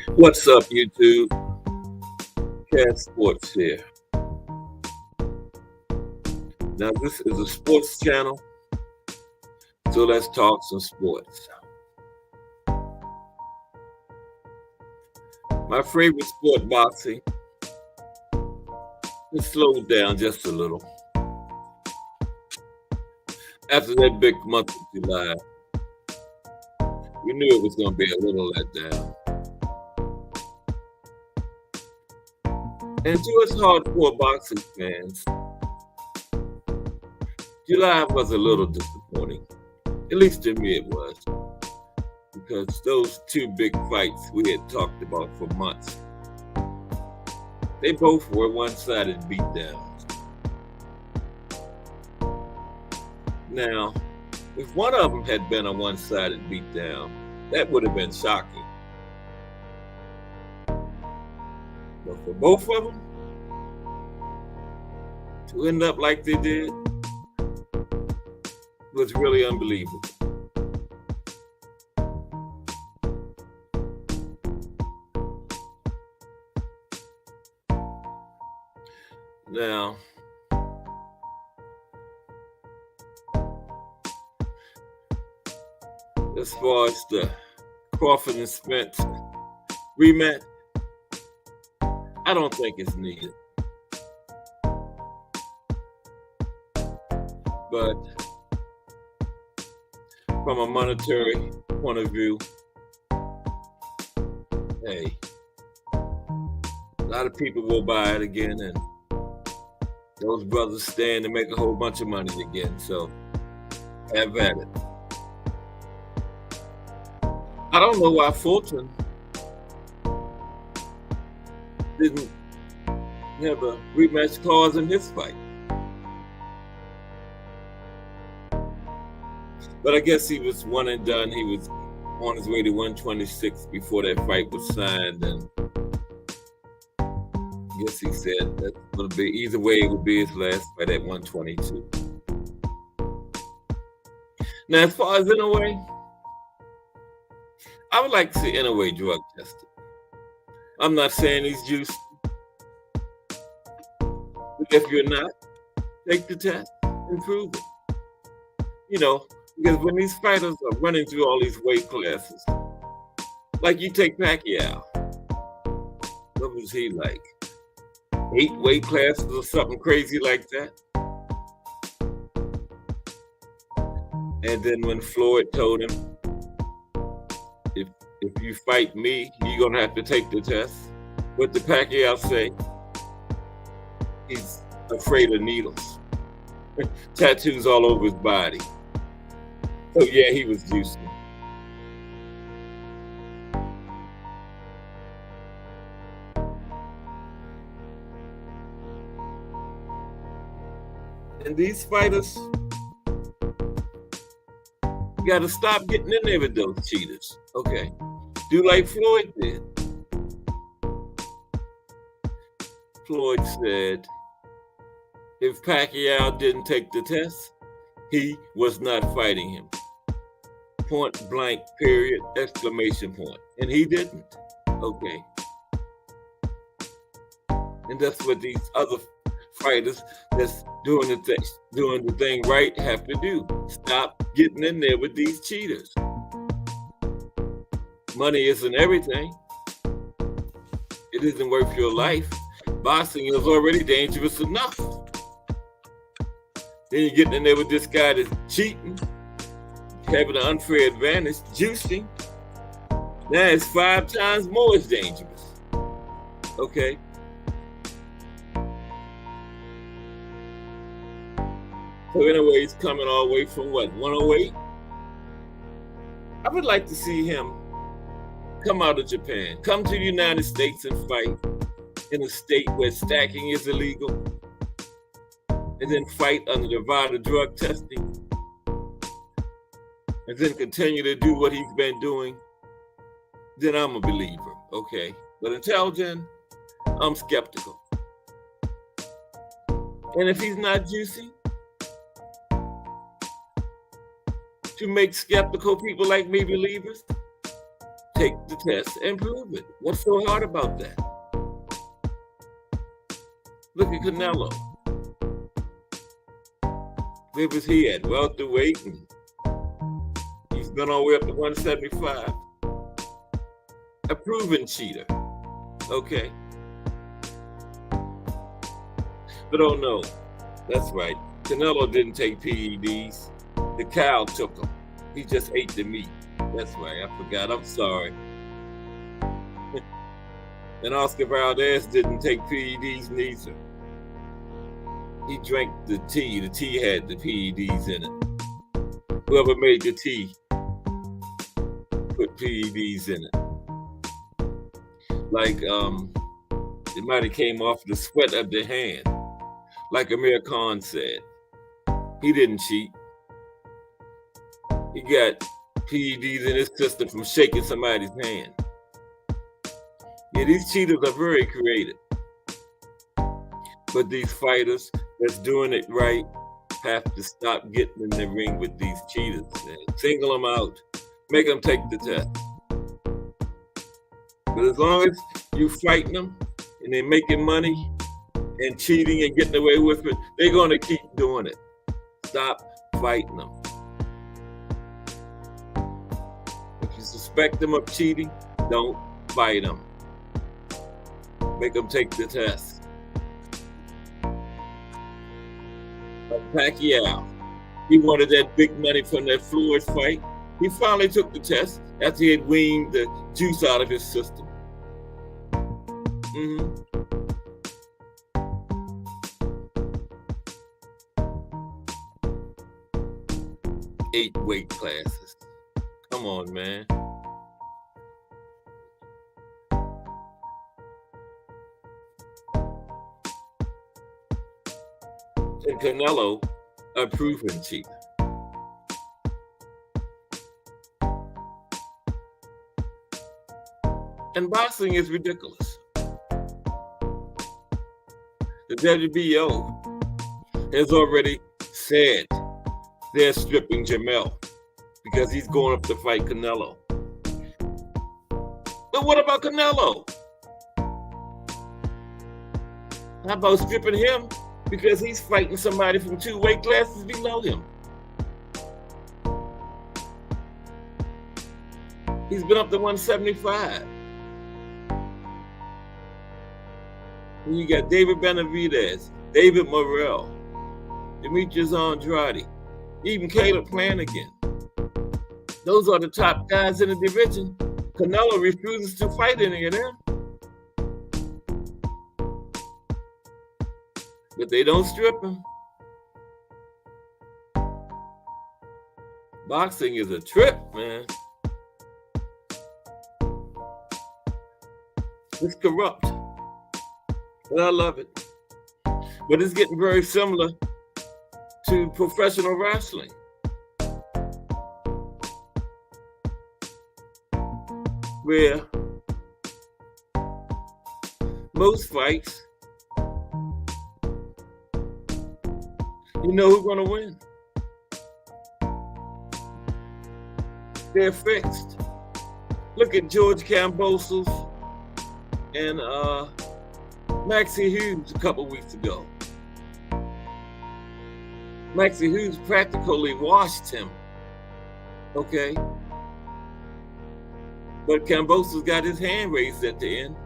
What's up, YouTube? Cat Sports here. Now, this is a sports channel, so let's talk some sports. My favorite sport, boxing, has slowed down just a little. After that big month of July, we knew it was going to be a little let down. And to us hardcore boxing fans, July was a little disappointing. At least to me it was. Because those two big fights we had talked about for months, they both were one-sided beatdowns. Now, if one of them had been a one-sided beatdown, that would have been shocking. But for both of them to end up like they did was really unbelievable. Now, as far as the Crawford and Spence rematch, I don't think it's needed. But from a monetary point of view, hey, a lot of people will buy it again, and those brothers stand to make a whole bunch of money again. So have at it. I don't know why Fulton didn't have a rematch clause in his fight. But I guess he was one and done. He was on his way to 126 before that fight was signed, and I guess he said that would be either way. It would be his last fight at 122. Now, as far as Inouye, I would like to see Inouye drug tested. I'm not saying he's juiced, but if you're not, take the test and prove it. You know, because when these fighters are running through all these weight classes, like you take Pacquiao, what was he like? 8 weight classes or something crazy like that? And then when Floyd told him, if you fight me, you're going to have to take the test, what did Pacquiao say? He's afraid of needles. Tattoos all over his body. So yeah, he was juicing. And these fighters got to stop getting in there with those cheaters. Okay, do like Floyd did. Floyd said if Pacquiao didn't take the test, he was not fighting him. Point blank, period, exclamation point. And he didn't. Okay. And that's what these other fighters that's doing the thing right have to do. Stop getting in there with these cheaters. Money isn't everything. It isn't worth your life. Boxing is already dangerous enough. Then you're getting in there with this guy that's cheating, having an unfair advantage, juicing. Now it's 5 times more as dangerous. Okay. So anyway, he's coming all the way from what, 108? I would like to see him come out of Japan, come to the United States and fight in a state where stacking is illegal, and then fight under the Nevada drug testing, and then continue to do what he's been doing, then I'm a believer, okay? But until then, I'm skeptical. And if he's not juicy, to make skeptical people like me believers, take the test and prove it. What's so hard about that? Look at Canelo. Where was he at? Welterweight, and he's been all the way up to 175. A proven cheater. Okay. But oh no, that's right. Canelo didn't take PEDs. The cow took them. He just ate the meat. That's right. I forgot. I'm sorry. And Oscar Valdez didn't take PEDs neither. He drank the tea. The tea had the PEDs in it. Whoever made the tea put PEDs in it. Like it might have came off the sweat of the hand. Like Amir Khan said. He didn't cheat. He got PEDs in his system from shaking somebody's hand. Yeah, these cheaters are very creative. But these fighters that's doing it right have to stop getting in the ring with these cheaters, man. Single them out. Make them take the test. But as long as you fighting them and they're making money and cheating and getting away with it, they're going to keep doing it. Stop fighting them. If you suspect them of cheating, don't fight them. Make them take the test. Like Pacquiao, he wanted that big money from that Floyd fight. He finally took the test after he had weaned the juice out of his system. 8 weight classes. Come on, man. And Canelo, a proven cheater. And boxing is ridiculous. The WBO has already said they're stripping Jamel because he's going up to fight Canelo. But what about Canelo? How about stripping him because he's fighting somebody from 2 weight classes below him? He's been up to 175. And you got David Benavidez, David Morrell, Demetrius Andrade, even Caleb Flanagan. Those are the top guys in the division. Canelo refuses to fight any of them. But they don't strip him. Boxing is a trip, man. It's corrupt. And I love it. But it's getting very similar to professional wrestling. Where most fights, you know who's going to win. They're fixed. Look at George Kambosos and Maxie Hughes a couple weeks ago. Maxie Hughes practically washed him. Okay? But Kambosos got his hand raised at the end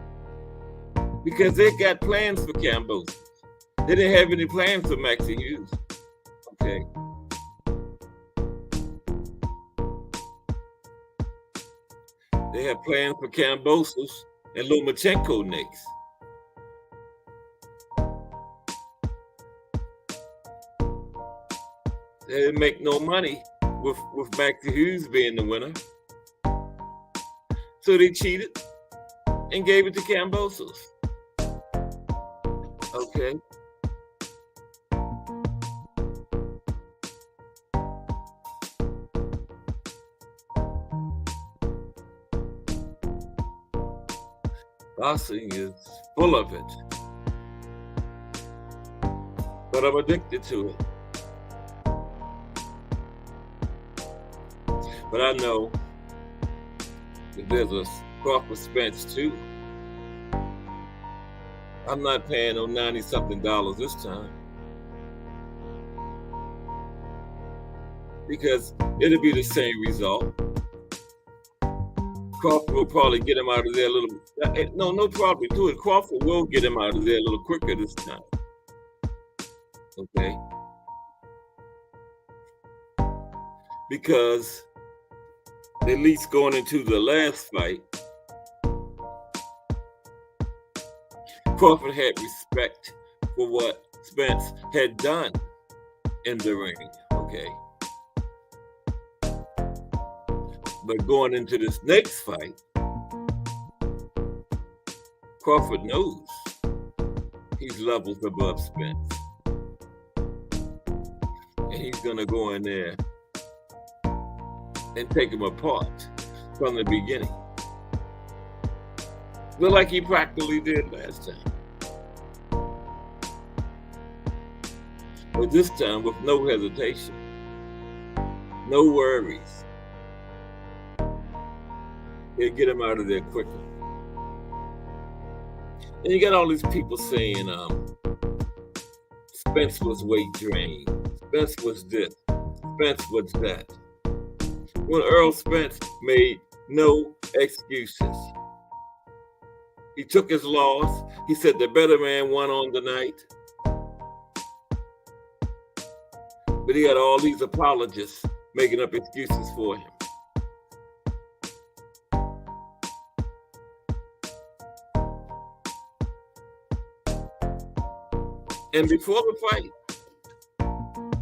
because they got plans for Kambosos. They didn't have any plans for Maxie Hughes. Okay? They had plans for Kambosos and Lomachenko next. They didn't make no money with Maxie Hughes being the winner. So they cheated and gave it to Kambosos. Okay. Boxing is full of it. But I'm addicted to it. But I know If there's a Crawford Spence too, I'm not paying no $90-something this time, because it'll be the same result. Crawford will probably get him out of there a little. No problem to it. Crawford will get him out of there a little quicker this time. Okay, because at least going into the last fight, Crawford had respect for what Spence had done in the ring. Okay. But going into this next fight, Crawford knows he's levels above Spence. And he's going to go in there and take him apart from the beginning. But like he practically did last time. But this time with no hesitation, no worries. He'll get him out of there quicker. And you got all these people saying Spence was weight drained, Spence was this, Spence was that. When Earl Spence made no excuses. He took his loss. He said the better man won on the night. But he had all these apologists making up excuses for him. And before the fight,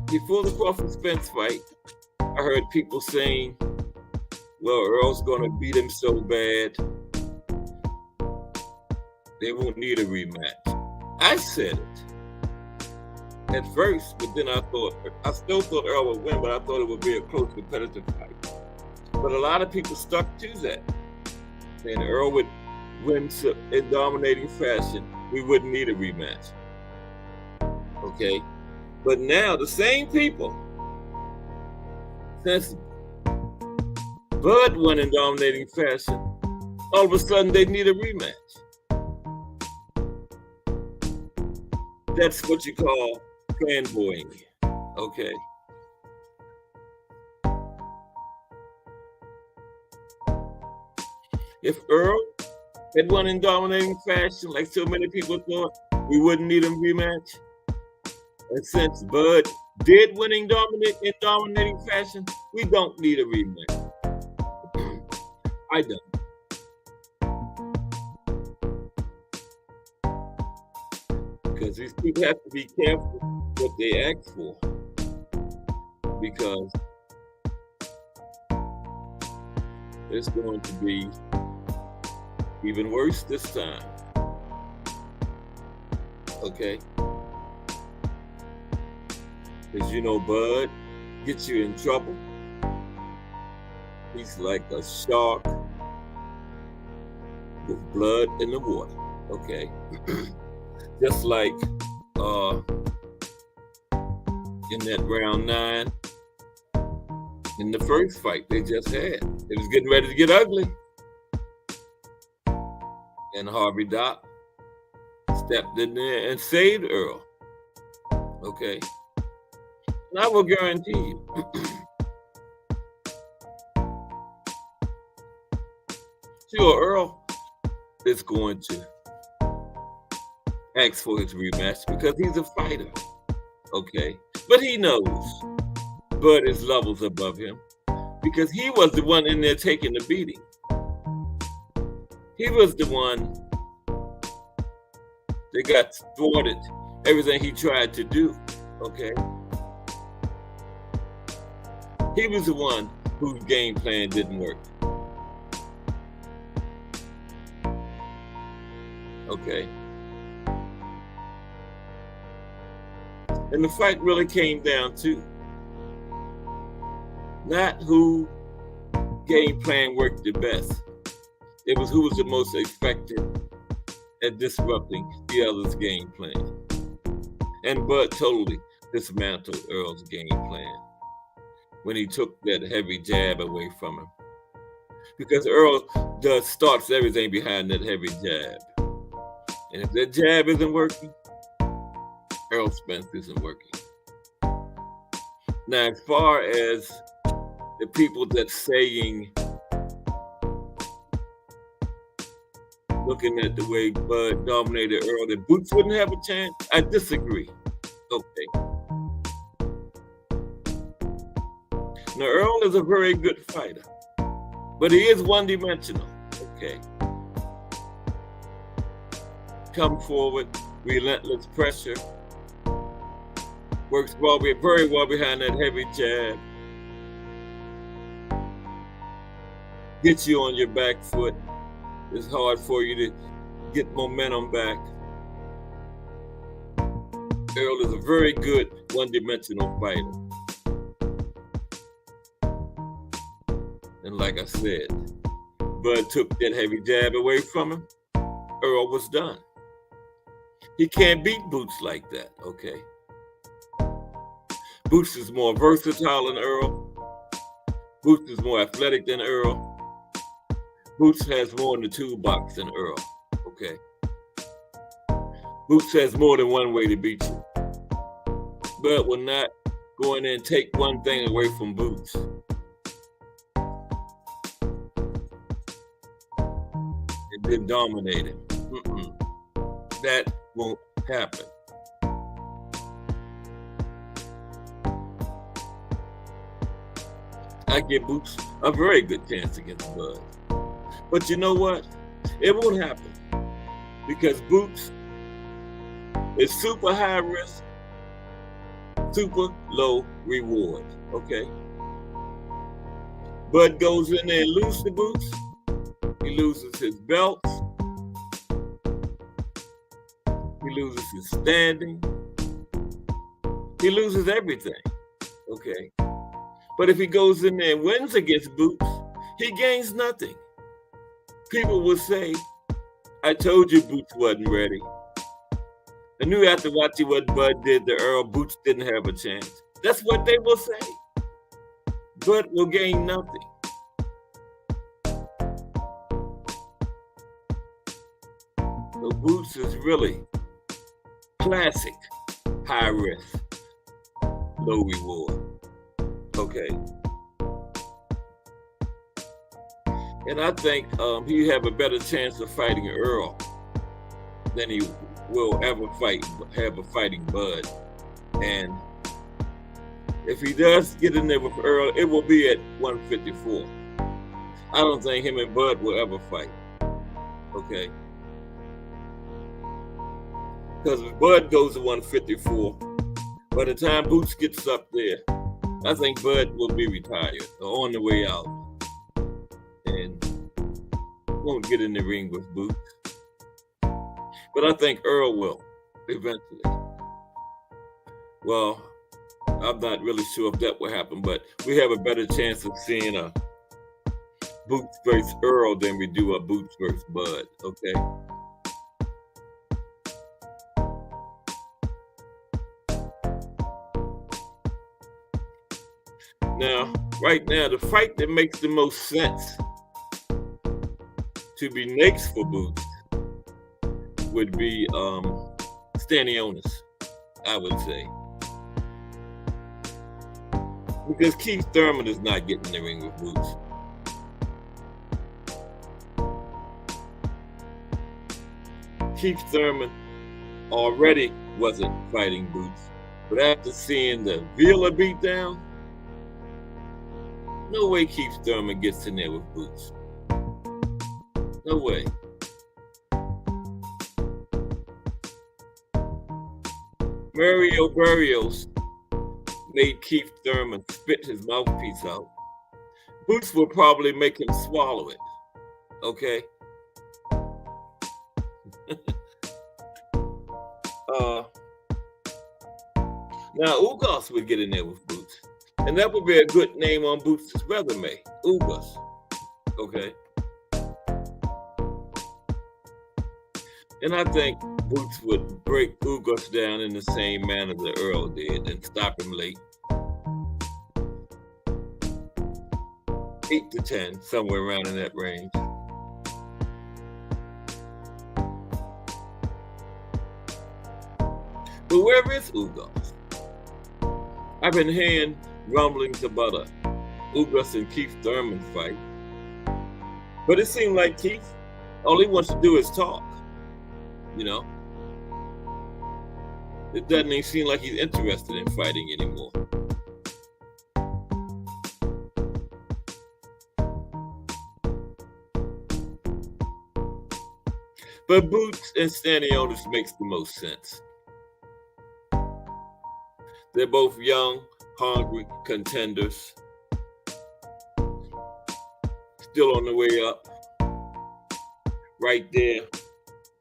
before the Crawford Spence fight, I heard people saying, well, Earl's going to beat him so bad, they won't need a rematch. I said it at first, but then I still thought Earl would win, but I thought it would be a close competitive fight. But a lot of people stuck to that. And Earl would win in dominating fashion. We wouldn't need a rematch. Okay? But now the same people, since Bud won in dominating fashion, all of a sudden they need a rematch. That's what you call fanboying. Okay. If Earl had won in dominating fashion, like so many people thought, we wouldn't need a rematch. And since Bud did win in dominating fashion, we don't need a rematch. I don't. Because these people have to be careful what they ask for. Because it's going to be even worse this time. Okay? Because you know Bud gets you in trouble. He's like a shark with blood in the water. Okay? Just like in that round 9, in the first fight they just had. It was getting ready to get ugly. And Harvey Doc stepped in there and saved Earl. Okay? And I will guarantee you, sure, Earl is going to ask for his rematch because he's a fighter. Okay? But he knows Bud is levels above him because he was the one in there taking the beating. He was the one that got thwarted everything he tried to do. Okay? He was the one whose game plan didn't work. Okay? And the fight really came down to not who game plan worked the best. It was who was the most effective at disrupting the other's game plan. And Bud totally dismantled Earl's game plan when he took that heavy jab away from him. because Earl starts everything behind that heavy jab. And if that jab isn't working, Earl Spence isn't working. Now, as far as the people that's saying, looking at the way Bud dominated Earl, that Boots wouldn't have a chance, I disagree. Okay. Now, Earl is a very good fighter, but he is one-dimensional. Okay. Come forward, relentless pressure. Works very well behind that heavy jab. Gets you on your back foot. It's hard for you to get momentum back. Earl is a very good one-dimensional fighter. And like I said, Bud took that heavy jab away from him. Earl was done. He can't beat Boots like that, okay? Boots is more versatile than Earl. Boots is more athletic than Earl. Boots has more in the toolbox than Earl, okay? Boots has more than one way to beat you. Bud will not go in there and take one thing away from Boots. And then dominate him. That won't happen. I give Boots a very good chance against Bud. But you know what? It won't happen. Because Boots is super high risk, super low reward. Okay? Bud goes in there and loses the Boots. He loses his belts. He loses his standing. He loses everything. Okay? But if he goes in there and wins against Boots, he gains nothing. People will say, I told you Boots wasn't ready. I knew after watching what Bud did to Earl, Boots didn't have a chance. That's what they will say. Bud will gain nothing. So Boots is really classic high risk, low reward. Okay. And I think he have a better chance of fighting Earl than he will ever have a fighting Bud. And if he does get in there with Earl, it will be at 154. I don't think him and Bud will ever fight. Okay. Because if Bud goes to 154, by the time Boots gets up there, I think Bud will be retired or on the way out. And won't get in the ring with Boots. But I think Earl will, eventually. Well, I'm not really sure if that will happen, but we have a better chance of seeing a Boots versus Earl than we do a Boots versus Bud, okay? Now, right now, the fight that makes the most sense to be next for Boots would be Stanionis, I would say. Because Keith Thurman is not getting in the ring with Boots. Keith Thurman already wasn't fighting Boots, but after seeing the Vila beatdown, no way Keith Thurman gets in there with Boots. No way. Mario Barrios made Keith Thurman spit his mouthpiece out. Boots will probably make him swallow it. Okay? Now, Ugas would get in there with Boots. And that would be a good name on Boots' resume. Ugas. Okay? And I think Boots would break Ugas down in the same manner that Earl did and stop him late. 8 to 10, somewhere around in that range. But where is Ugas? I've been hearing rumblings about a Ugas and Keith Thurman fight, but it seemed like Keith, all he wants to do is talk, you know? It doesn't even seem like he's interested in fighting anymore. But Boots and Stanionis makes the most sense. They're both young, hungry contenders, still on the way up, right there,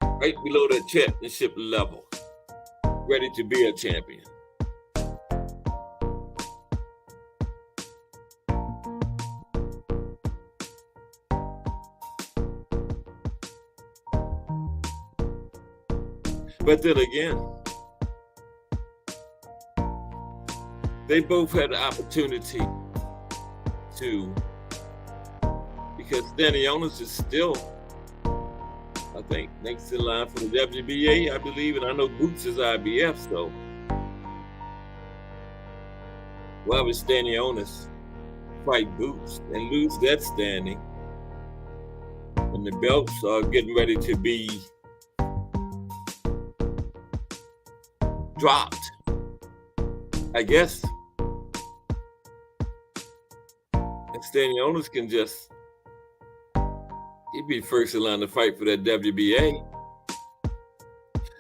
right below the championship level, ready to be a champion. But then again, they both had the opportunity to, because Stanionis is still, I think, next in line for the WBA, I believe, and I know Boots is IBF, so why would Stanionis fight Boots and lose that standing? And the belts are getting ready to be dropped, I guess. And Stanionis can just, he'd be first in line to fight for that WBA.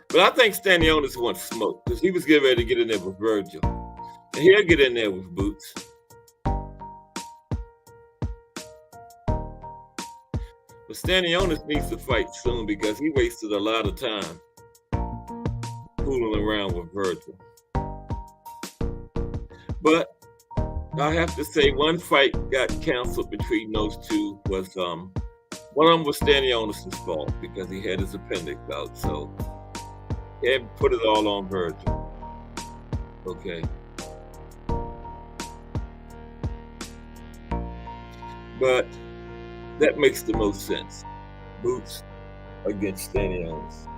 But I think Stanionis wants smoke because he was getting ready to get in there with Virgil. And he'll get in there with Boots. But Stanionis needs to fight soon because he wasted a lot of time fooling around with Virgil. But I have to say one fight got canceled between those two was one of them was Stanionis' fault because he had his appendix out, so he had put it all on Virgil. Okay. But that makes the most sense. Boots against Stanionis.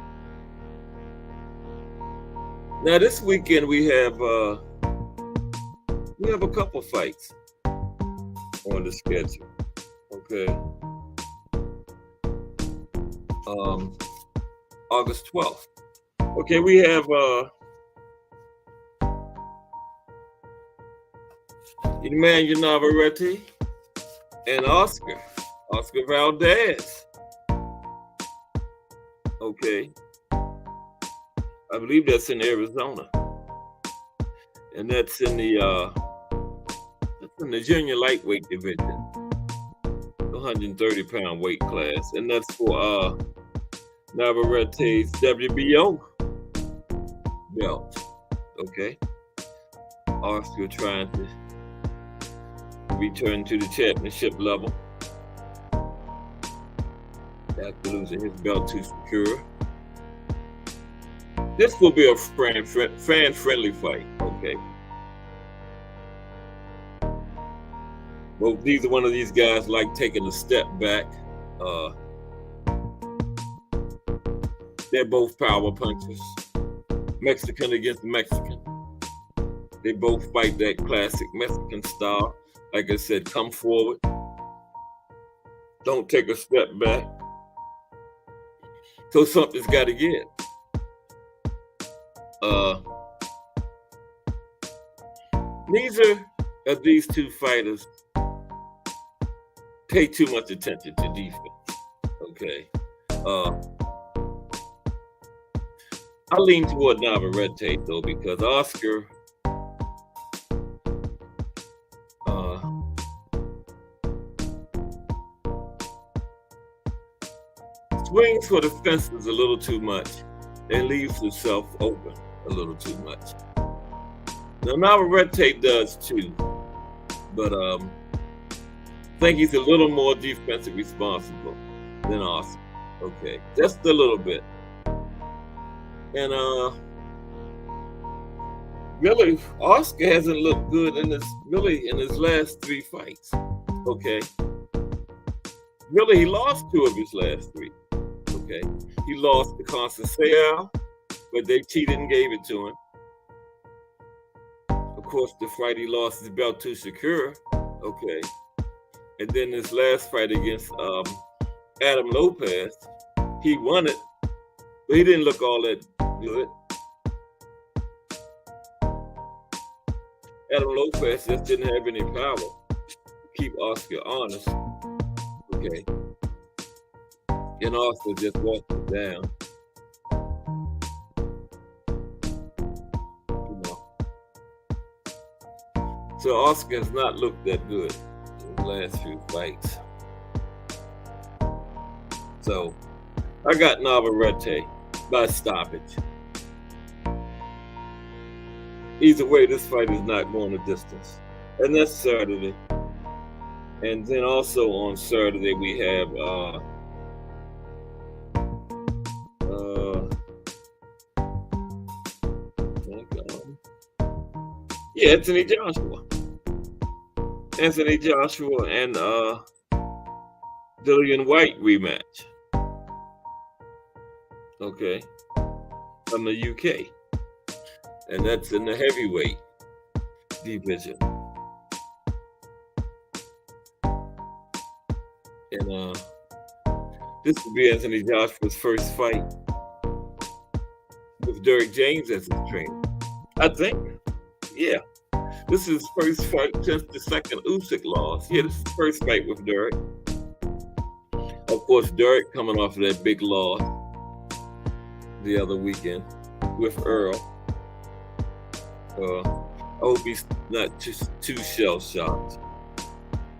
Now this weekend we have a couple fights on the schedule. Okay. August 12th. Okay, we have Emmanuel Navarrete and Oscar Valdez. Okay. I believe that's in Arizona. And that's in the junior lightweight division, 130-pound weight class. And that's for Navarrete's WBO belt. Okay. Oscar trying to return to the championship level after losing his belt to Secure. This will be a fan-friendly fight, okay? Well, neither one of these guys like taking a step back. They're both power punchers. Mexican against Mexican. They both fight that classic Mexican style. Like I said, come forward. Don't take a step back. So something's got to give. Neither of these two fighters pay too much attention to defense. Okay. I lean toward Navarrete though because Oscar swings for the fences a little too much and leaves himself open a little too much. Now Navarrete does too, but I think he's a little more defensively responsible than Oscar. Okay, just a little bit. And really, Oscar hasn't looked good in his last 3 fights. Okay. Really, he lost 2 of his last 3. Okay. He lost to Conceição, but they cheated and gave it to him. Of course, the fight he lost his belt to Shakur. Okay. And then his last fight against Adam Lopez, he won it, but he didn't look all that good. Adam Lopez just didn't have any power to keep Oscar honest. Okay. And Oscar just walked it down. You know. So Oscar has not looked that good in the last few fights. So I got Navarrete by stoppage. Either way, this fight is not going the distance. And that's Saturday. And then also on Saturday, we have Anthony Joshua. Anthony Joshua and Dillian White rematch. Okay. From the UK. And that's in the heavyweight division. And this will be Anthony Joshua's first fight with Derrick James as his trainer. I think. Yeah. This is his first fight since the second Usyk loss. Yeah, this is his first fight with Derrick. Of course, Derrick coming off of that big loss the other weekend with Earl. I hope he's not just too shell-shocked.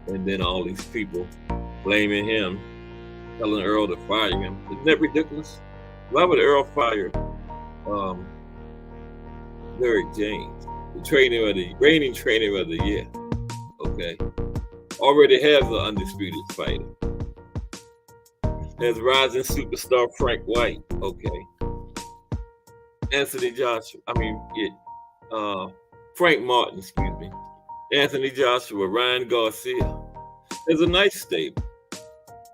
And then all these people blaming him, telling Earl to fire him. Isn't that ridiculous? Why would Earl fire Derrick James, the reigning trainer of the year? Okay. Already has an undisputed fighter. There's rising superstar Frank White. Okay. Anthony Joshua. Frank Martin, excuse me. Anthony Joshua, Ryan Garcia. There's a nice stable.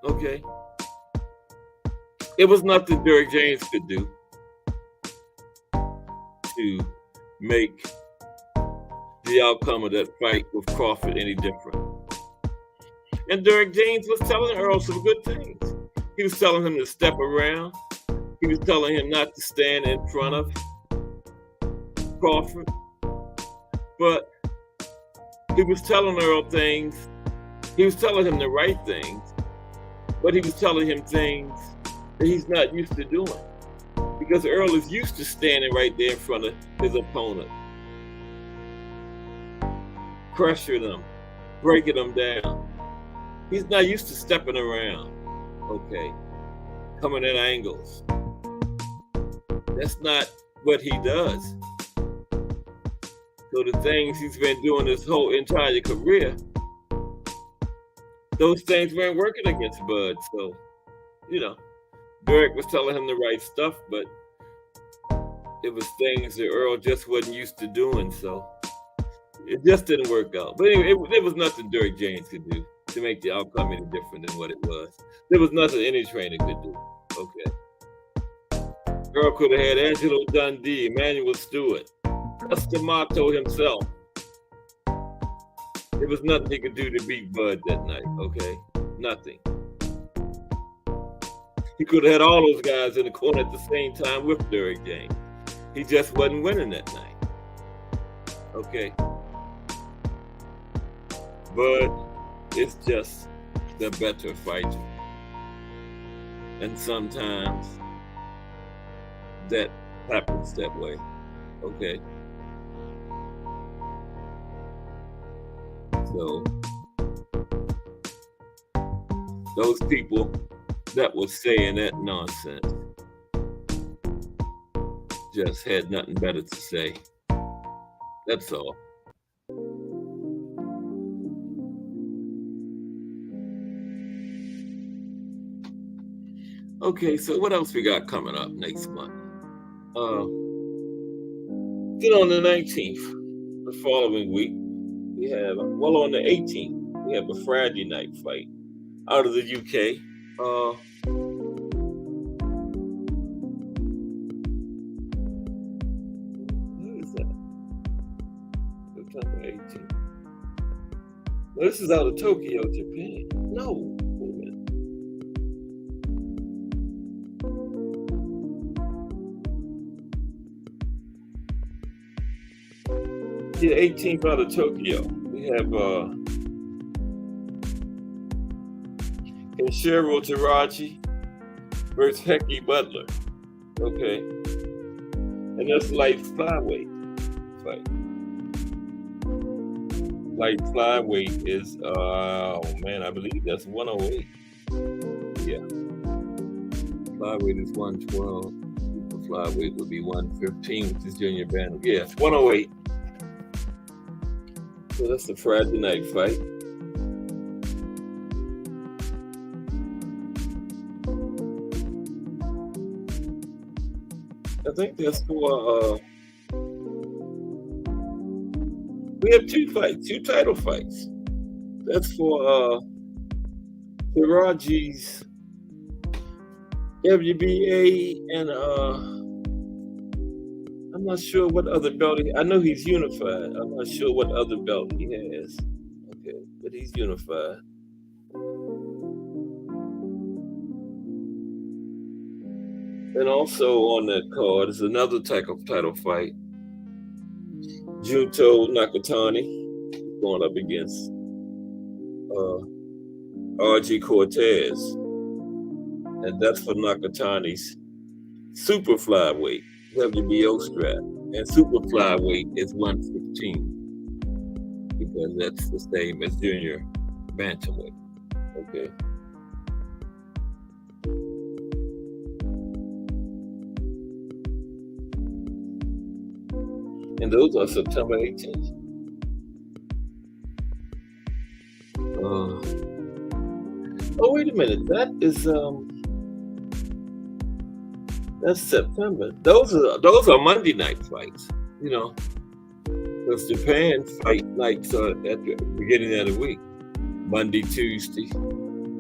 Okay. It was nothing Derrick James could do to make the outcome of that fight with Crawford any different. And Derrick James was telling Earl some good things. He was telling him to step around. He was telling him not to stand in front of Crawford. But he was telling Earl things. He was telling him the right things. But he was telling him things that he's not used to doing. Because Earl is used to standing right there in front of his opponent. Pressuring them. Breaking them down. He's not used to stepping around. Okay. Coming at angles. That's not what he does. So the things he's been doing his whole entire career, those things weren't working against Bud. So, Derrick was telling him the right stuff, but it was things that Earl just wasn't used to doing. So it just didn't work out. But anyway, there was nothing Derrick James could do to make the outcome any different than what it was. There was nothing any trainer could do. Okay. Earl could have had Angelo Dundee, Emmanuel Stewart, D'Amato himself. There was nothing he could do to beat Bud that night, okay? Nothing. He could have had all those guys in the corner at the same time with Derrick James. He just wasn't winning that night. Okay. Bud is just the better fighter. And sometimes that happens that way. Okay. So those people that were saying that nonsense just had nothing better to say. That's all. Okay, so what else we got coming up next month? Then on the 19th, the following week, we have, on the 18th, We have a Friday night fight out of the UK. Who is that? September 18th. No, this is out of Tokyo, Japan. No, wait a minute. Yeah, 18th out of Tokyo. We have Kenshiro Taraji versus Hecky Butler. Okay. And that's light flyweight fight. Light flyweight is, oh man, I believe that's 108. Yeah. Flyweight is 112. Super flyweight would be 115, which is junior bantam. Yeah, 108. So that's the Friday night fight. I think that's for, we have two title fights. That's for Taraji's WBA and I'm not sure what other belt I know he's unified. I'm not sure what other belt he has. Okay, but he's unified. And also on that card is another title fight. Gtoes Nakatani going up against RG Cortez. And that's for Nakatani's super flyweight WBO strap. And super flyweight is 115 because that's the same as junior bantamweight. Okay. And those are September 18th. Oh, wait a minute. That is that's September. Those are Monday night fights. You know, because Japan fight nights are at the beginning of the week. Monday, Tuesday.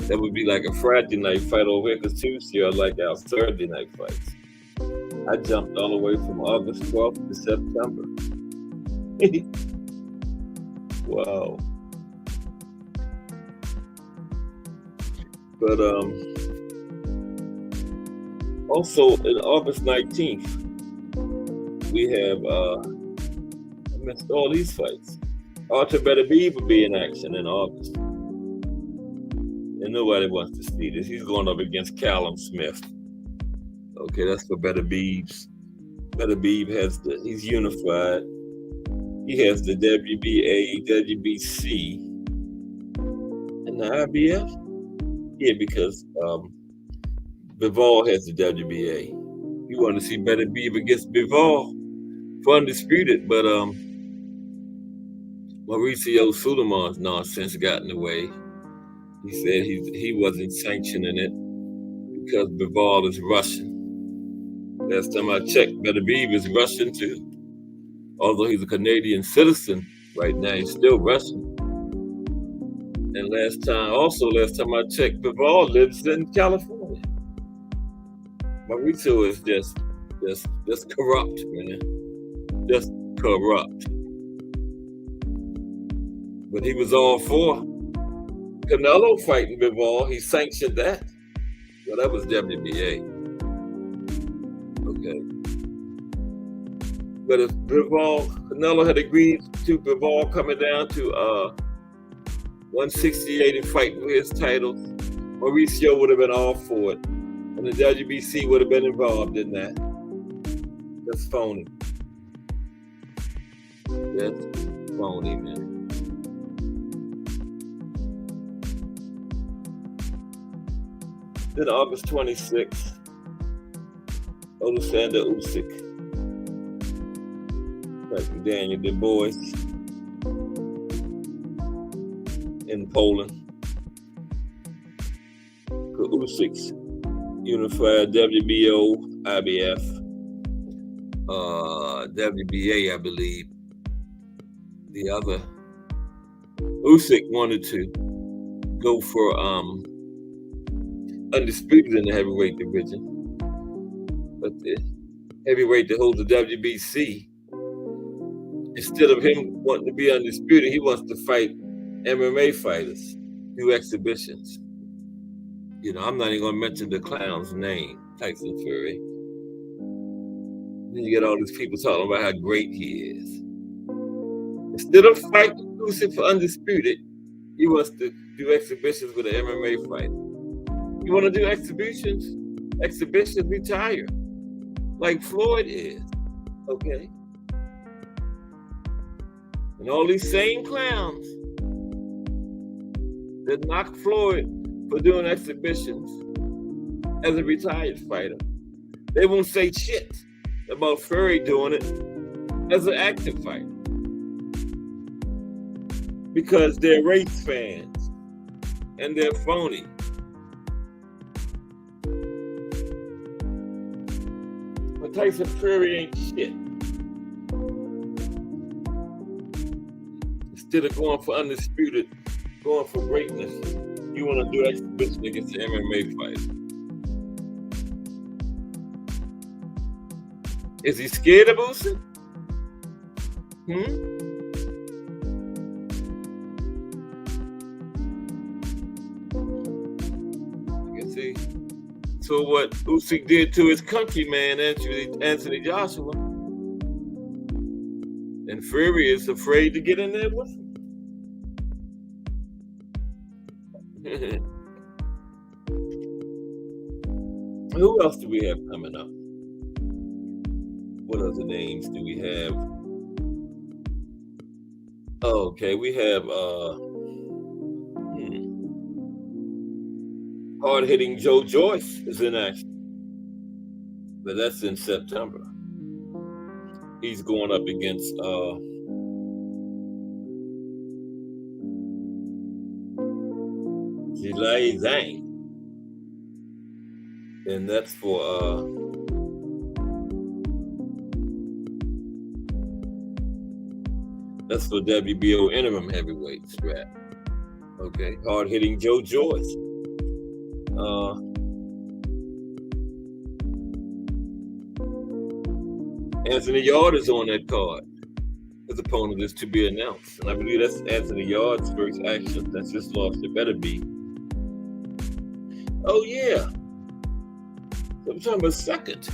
That would be like a Friday night fight over here because Tuesday are like our Thursday night fights. I jumped all the way from August 12th to September. Wow. But also in August 19th, we have I missed all these fights. Arthur Beterbiev will be in action in August. And nobody wants to see this. He's going up against Callum Smith. Okay, that's for Beterbiev. Beterbiev he's unified. He has the WBA, WBC, and the IBF. Yeah, because Bivol has the WBA. You want to see Beterbiev against Bivol for undisputed, but Mauricio Sulaiman's nonsense got in the way. He said he wasn't sanctioning it because Bivol is Russian. Last time I checked, Beterbiev is Russian too. Although he's a Canadian citizen right now, he's still Russian. And last time I checked, Bivol lives in California. Mauricio is just corrupt, man. Just corrupt. But he was all for Canelo fighting Bivol. He sanctioned that. Well, that was WBA. Okay. But if Canelo had agreed to Bivol coming down to 168 and fighting for his titles, Mauricio would have been all for it. And the WBC would have been involved in that. That's phony. That's phony, man. Then August 26th, Alexander Usyk fighting Daniel Du Bois in Poland. Usyk's unified WBO, IBF, WBA, I believe. The other Usyk wanted to go for undisputed in the heavyweight division, but the heavyweight that holds the WBC, instead of him wanting to be undisputed, he wants to fight MMA fighters, do exhibitions. You know, I'm not even going to mention the clown's name, Tyson Fury. Then you get all these people talking about how great he is. Instead of fighting Usyk for undisputed, he wants to do exhibitions with an MMA fighter. You want to do exhibitions? Exhibitions, retire. Like Floyd is, okay? And all these same clowns that knock Floyd for doing exhibitions as a retired fighter, they won't say shit about Fury doing it as an active fighter. Because they're race fans and they're phony. But Tyson Fury ain't shit. Instead of going for undisputed, going for greatness, you want to do exhibition against the MMA fighter. Is he scared of Usyk? See, so what Usyk did to his countryman, Anthony Joshua, and Fury is afraid to get in there with him. Who else do we have coming up? What other names do we have? Oh, okay, we have hard-hitting Joe Joyce is in action, but that's in September. He's going up against Zhilei Zhang, and that's for WBO interim heavyweight strap. Okay, hard-hitting Joe Joyce. Anthony Yard is on that card. His opponent is to be announced, and I believe that's Anthony Yard's first action. That's his loss. It better be. Oh yeah, September 2nd.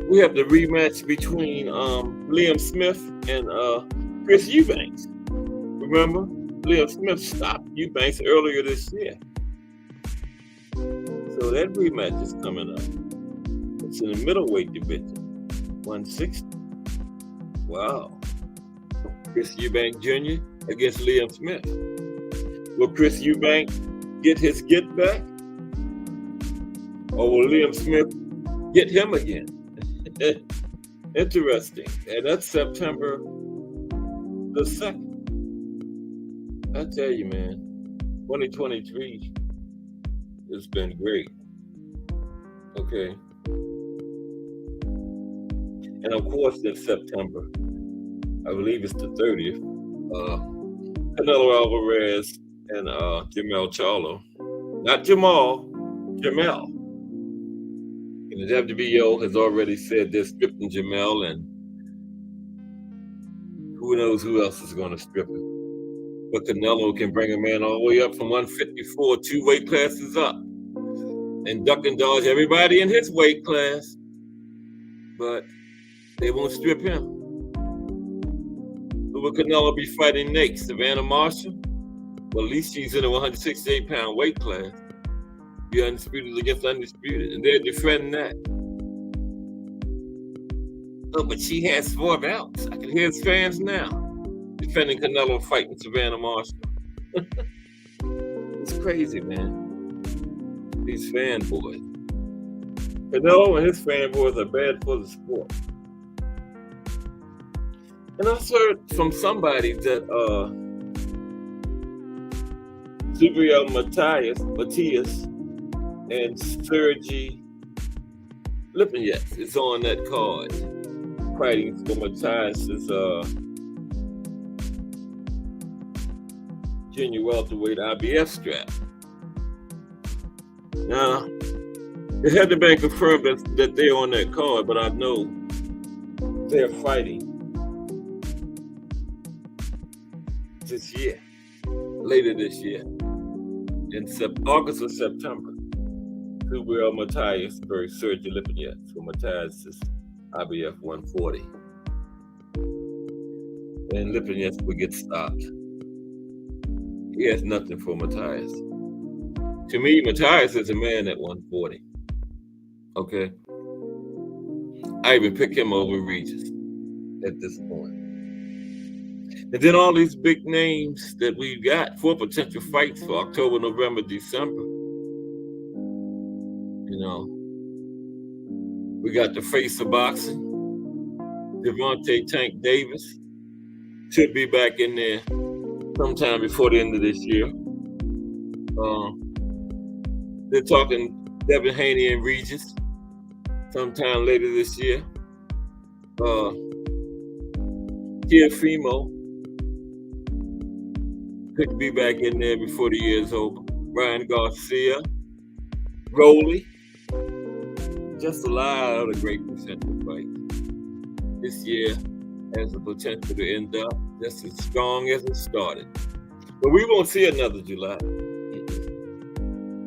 We have the rematch between Liam Smith and Chris Eubanks. Remember, Liam Smith stopped Eubanks earlier this year. So that rematch is coming up. It's in the middleweight division, 160. Wow. Chris Eubanks Jr. against Liam Smith. Will Chris Eubanks get his get back? Or will Liam Smith get him again? Interesting. And that's September the 2nd. I tell you, man, 2023 has been great. Okay. And of course, in September, I believe it's the 30th, Canelo Alvarez and Jermell Charlo. Not Jamal, Jermell. And the WBO has already said they're stripping Jermell, and who knows who else is going to strip him. But Canelo can bring a man all the way up from 154, 2 weight classes up, and duck and dodge everybody in his weight class. But they won't strip him. Who will Canelo be fighting next? Savannah Marshall? Well, at least she's in a 168-pound weight class. Be undisputed against undisputed, and they're defending that. Oh, but she has 4 belts. I can hear his fans now defending Canelo fighting Savannah Marshall. It's crazy, man. These fanboys. Canelo and his fanboys are bad for the sport. And I heard from somebody that Gabriel Matias and Sergey Lipinets is on that card, fighting for Matias's junior welterweight IBF strap. Now, it hadn't been confirmed that they're on that card, but I know they're fighting this year, later this year, in August or September. Gabriel Matthias versus Sergey Lipinets. So Matthias is IBF 140. And Lipinets will get stopped. He has nothing for Matthias. To me, Matthias is a man at 140. Okay? I even pick him over Regis at this point. And then all these big names that we've got for potential fights for October, November, December. You know, we got the face of boxing. Devontae Tank Davis should be back in there sometime before the end of this year. They're talking Devin Haney and Regis sometime later this year. Teofimo could be back in there before the year's over. Ryan Garcia, Roley, just a lot of great potential fights. This year has the potential to end up just as strong as it started. But we won't see another July.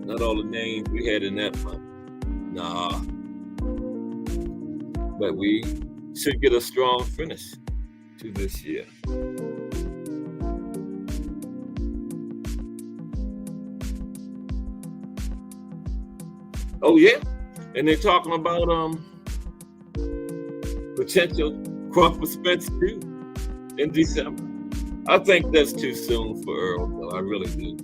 Not all the names we had in that month. Nah. But we should get a strong finish to this year. Oh yeah, and they're talking about potential Crawford Spence too in December. I think that's too soon for Earl, though. I really do,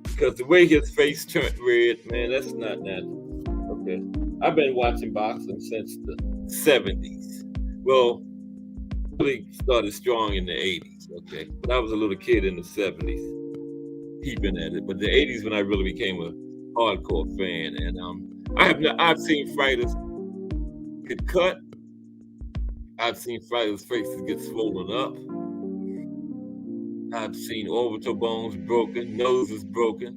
because the way his face turned red, man, that's not natural. Okay, I've been watching boxing since the 70s. Well, really started strong in the 80s. Okay, but I was a little kid in the 70s, keeping at it. But the 80s when I really became a hardcore fan, and I've seen fighters get cut. I've seen fighters' faces get swollen up. I've seen orbital bones broken, noses broken,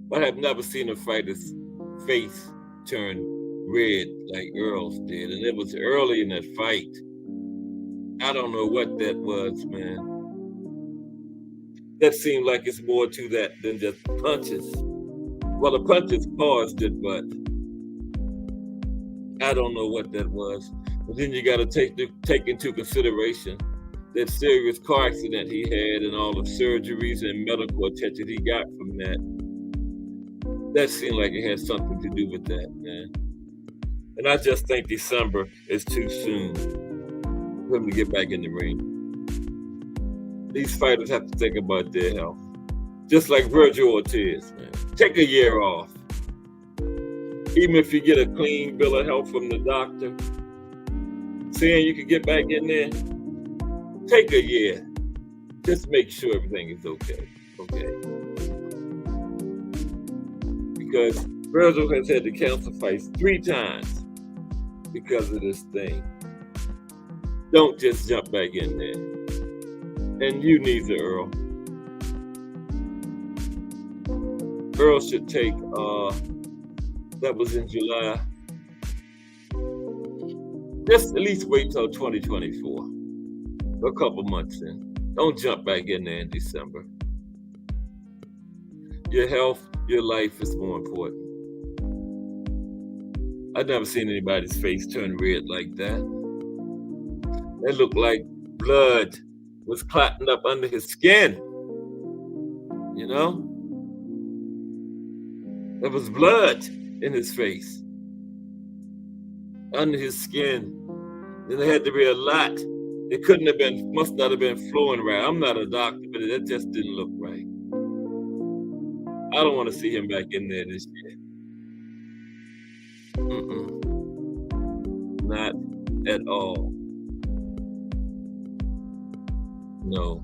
but I've never seen a fighter's face turn red like Earl's did, and it was early in that fight. I don't know what that was, man. That seemed like it's more to that than just punches. Well, the punches caused it, but I don't know what that was. But then you got to take into consideration that serious car accident he had and all the surgeries and medical attention he got from that. That seemed like it had something to do with that, man. And I just think December is too soon for him to get back in the ring. These fighters have to think about their health. Just like Virgil Ortiz, man. Take a year off. Even if you get a clean bill of health from the doctor, saying you can get back in there, take a year. Just make sure everything is okay. Okay. Because Virgil has had to cancel fights 3 times because of this thing. Don't just jump back in there. And you neither, Earl. Earl should take, that was in July. Just at least wait till 2024. A couple months in. Don't jump back in there in December. Your health, your life is more important. I've never seen anybody's face turn red like that. It looked like blood was clotting up under his skin. You know? There was blood in his face, under his skin. And there had to be a lot. It couldn't have been, must not have been flowing right. I'm not a doctor, but that just didn't look right. I don't want to see him back in there this year. Not at all. No.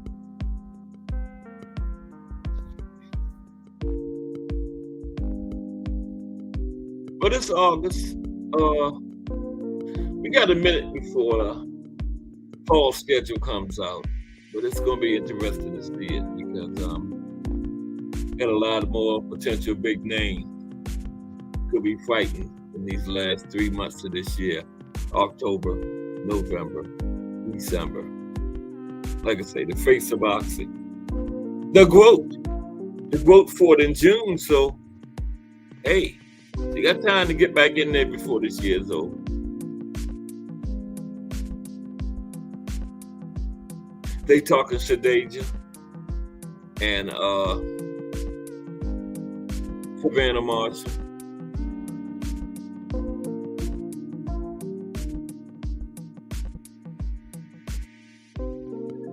But it's August. We got a minute before Paul's schedule comes out. But it's going to be interesting to see it because got a lot more potential big names could be fighting in these last 3 months of this year, October, November, December. Like I say, the face of boxing. The growth for it in June. So, hey, you got time to get back in there before this year's over. They talking Shadeja and Savannah Marshall.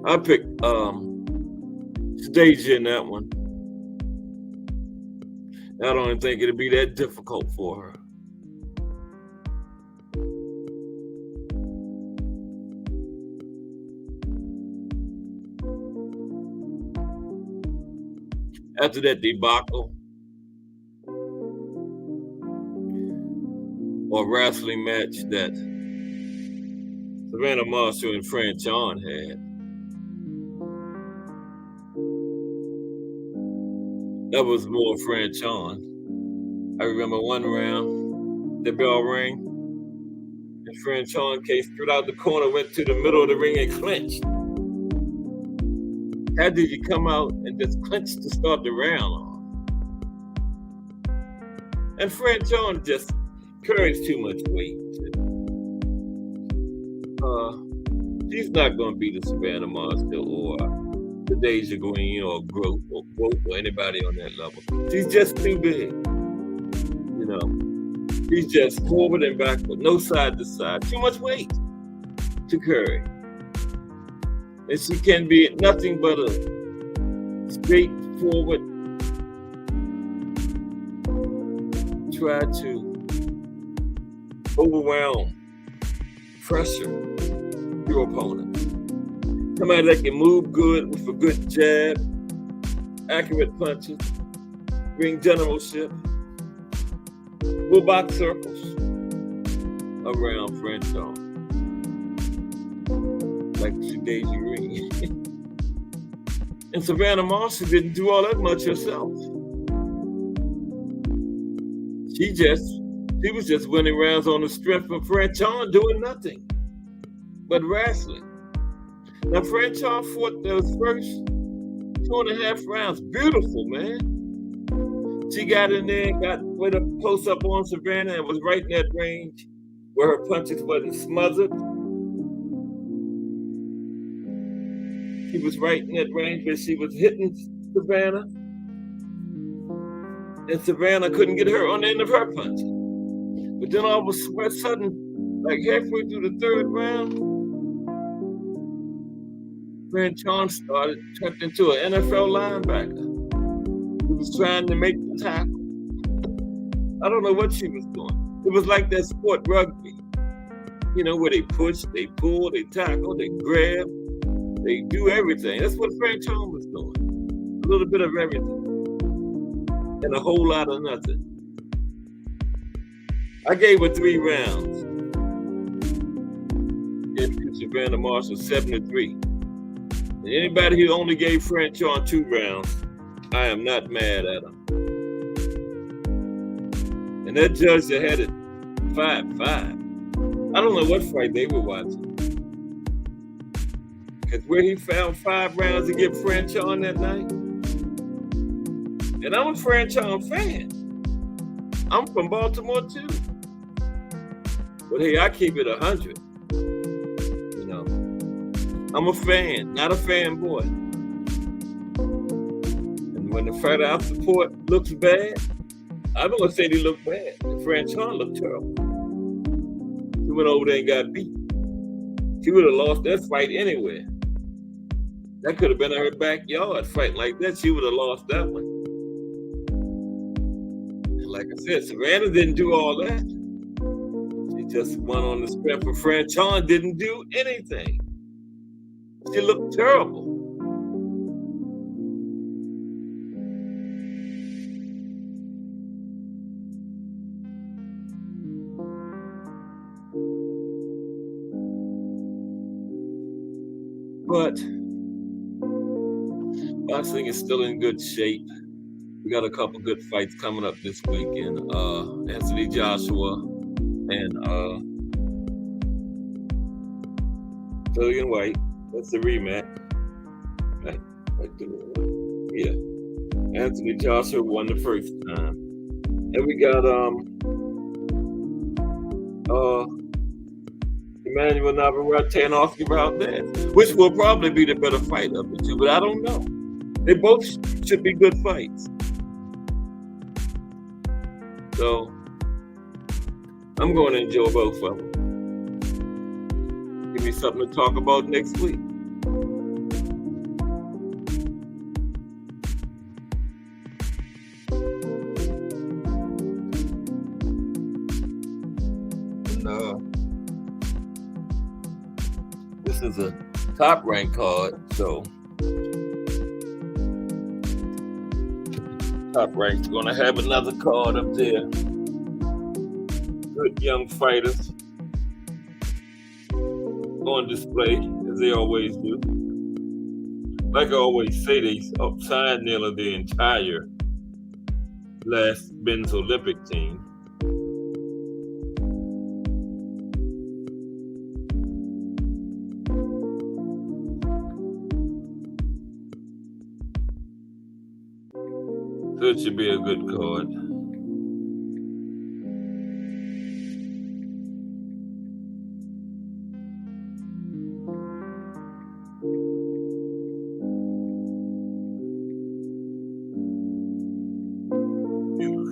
I picked Shadeja in that one. I don't even think it'll be that difficult for her. After that debacle or wrestling match that Savannah Marshall and Fran Chon had, that was more Fran Chon. I remember one round, the bell rang, and Fran Chon came straight out the corner, went to the middle of the ring and clinched. How did you come out and just clinch to start the round off? And Fran Chon just carries too much weight. She's not going to be the Savannah Marshall or the Deja Green or Growth or anybody on that level. She's just too big. You know, she's just forward and backward, no side to side. Too much weight to carry. And she can be nothing but a straightforward try to overwhelm, pressure your opponent. Somebody that can move good with a good jab, accurate punches, ring generalship, will box circles around Fran Chon. Like Shadeja Green. And Savannah Marshall didn't do all that much herself. She was just winning rounds on the strength of Fran Chon doing nothing but wrestling. Now Fran Chon fought those first 2.5 rounds. Beautiful, man. She got in there and got with a post up on Savannah and was right in that range where her punches wasn't smothered. She was right in that range where she was hitting Savannah. And Savannah couldn't get her on the end of her punch. But then all of a sudden, like halfway through the third round, Fran Chon turned into an NFL linebacker. He was trying to make the tackle. I don't know what she was doing. It was like that sport rugby. You know, where they push, they pull, they tackle, they grab. They do everything. That's what Fran Chon was doing. A little bit of everything. And a whole lot of nothing. I gave her 3 rounds. Gave Savannah Marshall 7-3. And anybody who only gave Fran Chon 2 rounds, I am not mad at him. And that judge that had it 5-5. I don't know what fight they were watching. Because where he found 5 rounds to give Fran Chon that night. And I'm a Fran Chon fan. I'm from Baltimore too. But hey, I keep it 100. You know, I'm a fan, not a fanboy. And when the fighter I support looks bad, I'm gonna say they look bad. And Fran Chon looked terrible. She went over there and got beat. She would have lost that fight anywhere. That could have been in her backyard fighting like that. She would have lost that one. And like I said, Savannah didn't do all that. She just won on the strength of Fran Chon didn't do anything. She looked terrible. But Boxing is still in good shape. We got a couple good fights coming up this weekend. Anthony Joshua and Dillian White. That's the rematch. Right? Yeah. Anthony Joshua won the first time. And we got Emmanuel Navarrete and Oscar Valdez, which will probably be the better fight of the two, but I don't know. They both should be good fights. So I'm going to enjoy both of them. Give me something to talk about next week. This is a top ranked card, so Top Rank's gonna have another card up there. Good young fighters on display, as they always do. Like I always say, they signed nearly the entire last men's Olympic team. So it should be a good card.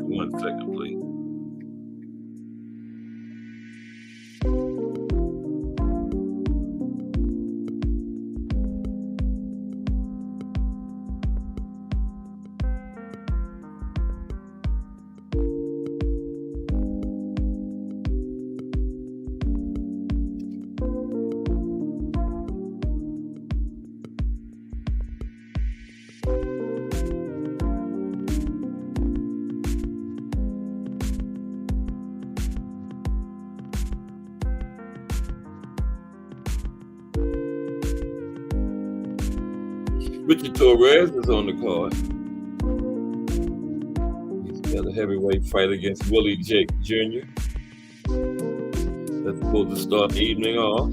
One second, please. Richard Torres is on the card. He's got a heavyweight fight against Willie Jake Jr. That's supposed to start the evening off.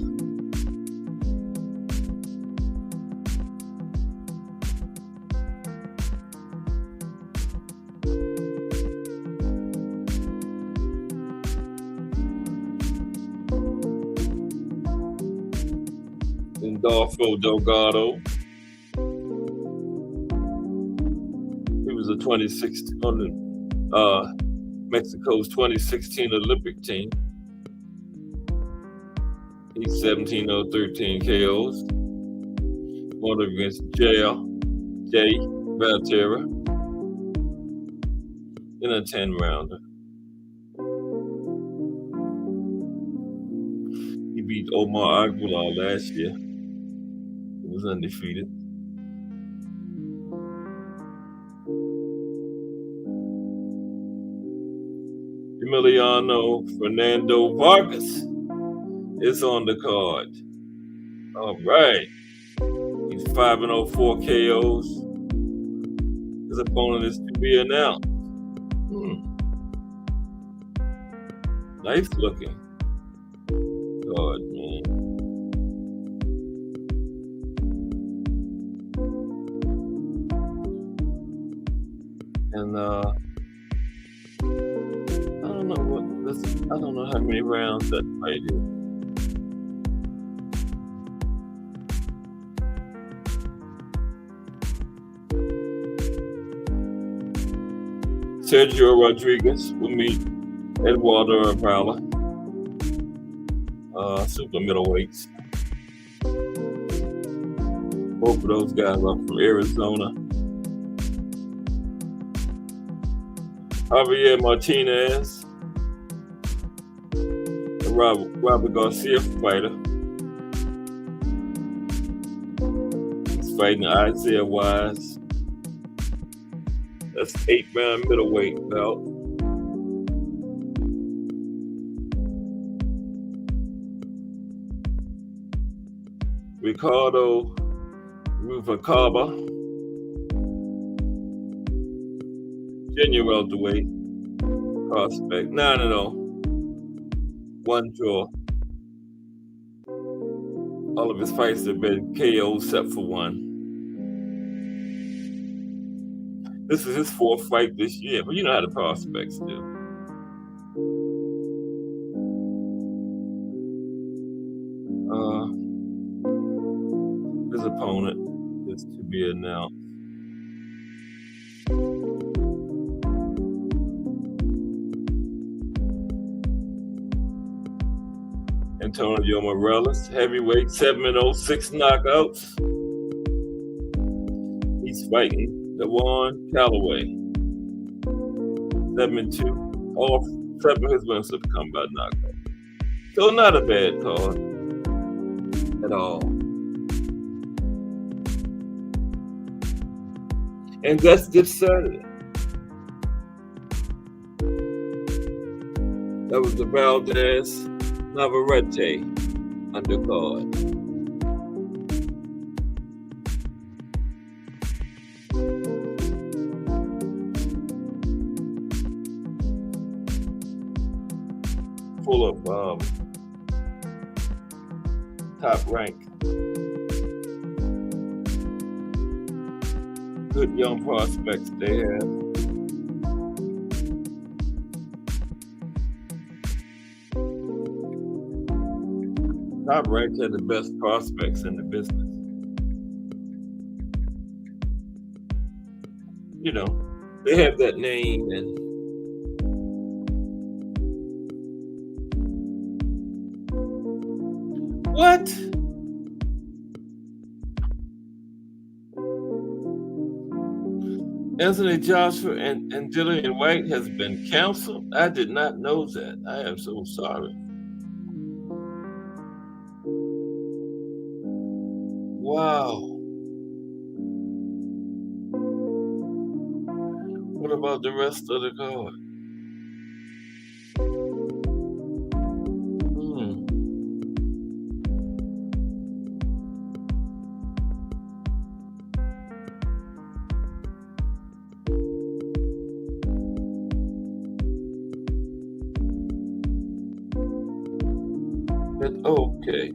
Adolfo Delgado. The 2016 on Mexico's 2016 Olympic team. He's 17-0-13 KOs. Going against Jay Valterra in a 10-rounder. He beat Omar Aguilar last year. He was undefeated. Emiliano Fernando Vargas is on the card. All right. He's 5-0-4 KOs. His opponent is to be announced. Nice looking card, man. And I don't know how many rounds that fight is. Sergio Rodriguez will meet Eduardo Arvala, super middleweights. Both of those guys are from Arizona. Javier Martinez, a Robert Garcia fighter. He's fighting Isaiah Wise. That's 8-round middleweight belt. Ricardo Ruvalcaba Junior welterweight prospect. 9-0. 1 draw. All of his fights have been KO except for one. This is his 4th fight this year, but you know how the prospects do. His opponent is to be announced. Antonio Morales, heavyweight, 7-0, 6 knockouts. He's fighting Devon Calloway, 7-2. All 7 of his wins have come by knockout. So not a bad card at all. And that's this Saturday. That was the Valdez Navarrete undercard. Full of top rank, good young prospects they have. Top rank had the best prospects in the business. You know, they have that name and what? Anthony Joshua and Dillian White has been canceled? I did not know that. I am so sorry. Wow. What about the rest of the card? Okay.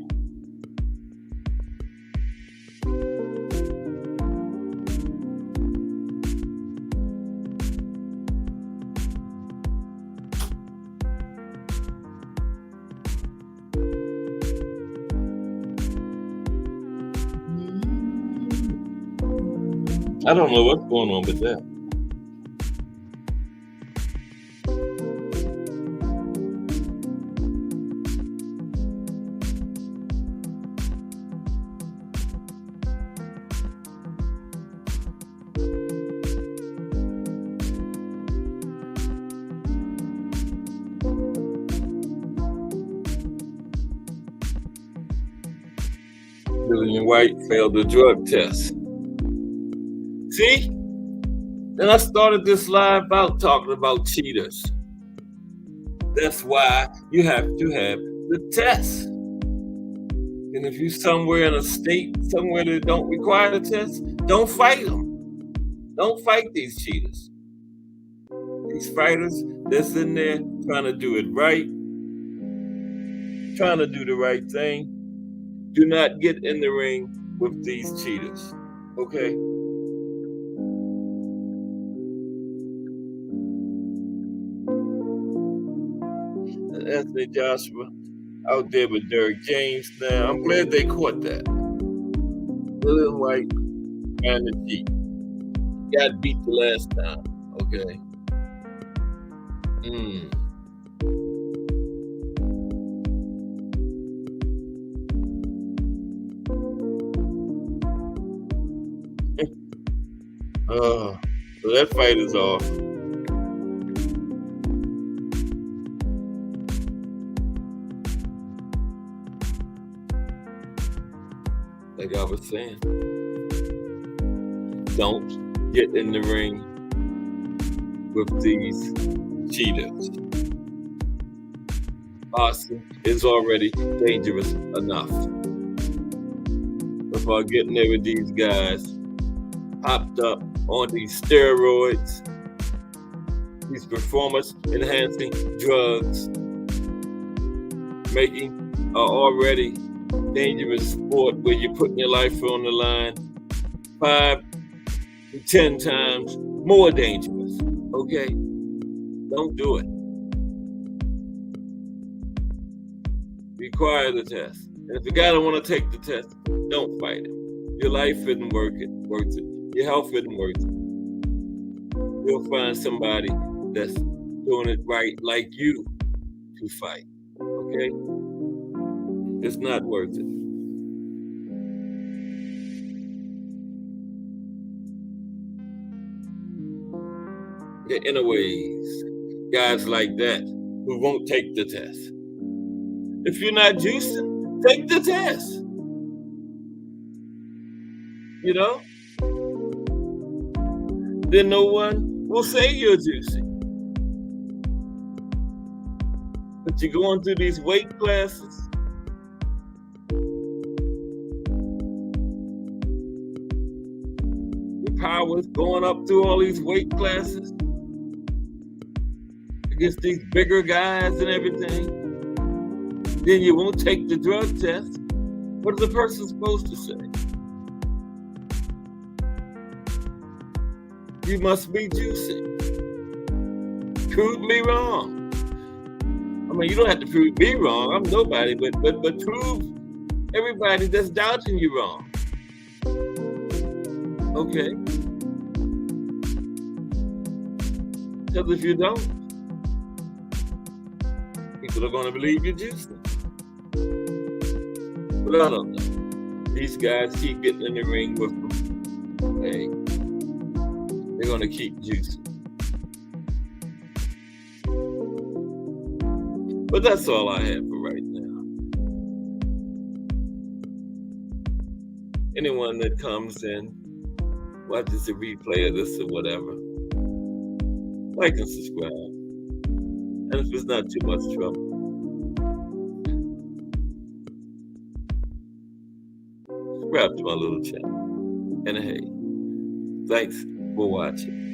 I don't know what's going on with that. Dillian White failed the drug test. See? Then I started this live out talking about cheaters. That's why you have to have the test. And if you're somewhere in a state, somewhere that don't require the test, don't fight them. Don't fight these cheaters. These fighters that's in there trying to do it right, trying to do the right thing, do not get in the ring with these cheaters, okay? Anthony Joshua out there with Derrick James now. I'm glad they caught that. Dillian White trying to cheat. Got beat the last time, okay? So that fight is off. Like I was saying, don't get in the ring with these cheaters. Boxing is already dangerous enough. Before getting there with these guys, popped up on these steroids, these performance-enhancing drugs, making an already dangerous sport where you're putting your life on the line 5 to 10 times more dangerous. Okay? Don't do it. Require the test. And if the guy don't want to take the test, don't fight him. Your life isn't worth it. Your health isn't worth it. You'll find somebody that's doing it right like you to fight. Okay? It's not worth it. There are inner ways. Guys like that who won't take the test. If you're not juicing, take the test. You know? Then no one will say you're juicing. But you're going through these weight classes. Your power's going up through all these weight classes against these bigger guys and everything. Then you won't take the drug test. What is the person supposed to say? You must be juicing. Prove me wrong. I mean, you don't have to prove me wrong. I'm nobody, but prove everybody that's doubting you wrong. Okay? Because if you don't, people are going to believe you're juicing. But I don't know. These guys keep getting in the ring with them. Hey, they're going to keep juicing. But that's all I have for right now. Anyone that comes in, watches the replay of this or whatever, like and subscribe. And if it's not too much trouble, subscribe to my little channel. And hey, thanks for watching.